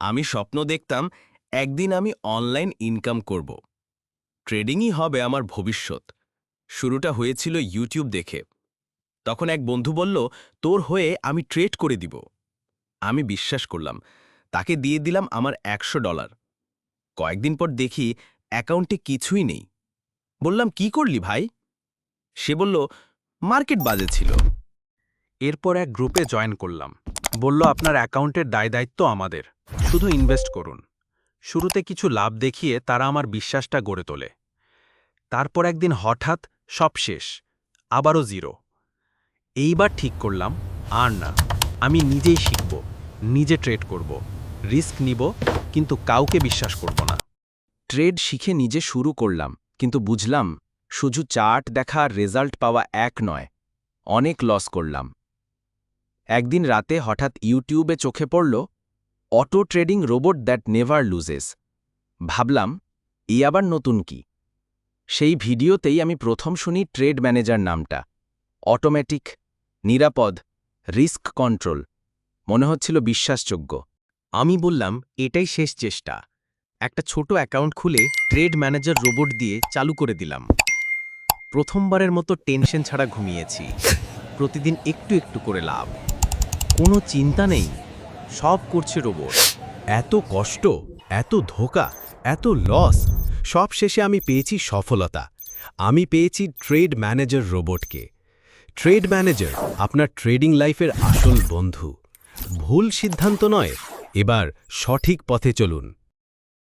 আমি স্বপ্ন দেখতাম একদিন আমি অনলাইন ইনকাম করব। ট্রেডিংই হবে আমার ভবিষ্যৎ। শুরুটা হয়েছিল ইউটিউব দেখে। তখন এক বন্ধু বলল, তোর হয়ে আমি ট্রেড করে দিব। আমি বিশ্বাস করলাম। তাকে দিয়ে দিলাম আমার $100। কয়েকদিন পর দেখি অ্যাকাউন্টে কিছুই নেই। বললাম, কি করলি ভাই? সে বলল, মার্কেট বাজে ছিল। এরপর এক গ্রুপে জয়েন করলাম। বলল, আপনার অ্যাকাউন্টের দায়দায়িত্ব আমাদের, শুধু ইনভেস্ট করুন। শুরুতে কিছু লাভ দেখিয়ে তারা আমার বিশ্বাসটা গড়ে তোলে। তারপর একদিন হঠাৎ সব শেষ, আবারও জিরো। এইবার ঠিক করলাম, আর না, আমি নিজেই শিখব, নিজে ট্রেড করব, রিস্ক নিব, কিন্তু কাউকে বিশ্বাস করব না। ট্রেড শিখে নিজে শুরু করলাম, কিন্তু বুঝলাম শুধু চার্ট দেখা আর রেজাল্ট পাওয়া এক নয়। অনেক লস করলাম। একদিন রাতে হঠাৎ ইউটিউবে চোখে পড়ল auto trading robot that never loses. ভাবলাম, এই আবার নতুন কি? সেই ভিডিওতেই আমি প্রথম শুনি ট্রেড ম্যানেজার নামটা। অটোমেটিক, নিরাপদ, রিস্ক কন্ট্রোল। মনে হচ্ছিল বিশ্বাসযোগ্য। আমি বললাম, এটাই শেষ চেষ্টা। একটা ছোট অ্যাকাউন্ট খুলে ট্রেড ম্যানেজার রোবট দিয়ে চালু করে দিলাম। প্রথমবারের মতো টেনশন ছাড়া ঘুমিয়েছি। প্রতিদিন একটু একটু করে লাভ, কোনো চিন্তা নেই, সব করছে রোবট। এত কষ্ট, এত ধোঁকা, এত লস, সব শেষে আমি পেয়েছি সফলতা। আমি পেয়েছি ট্রেড ম্যানেজার রোবটকে। ট্রেড ম্যানেজার আপনার ট্রেডিং লাইফের আসল বন্ধু। ভুল সিদ্ধান্ত নয়, এবার সঠিক পথে চলুন।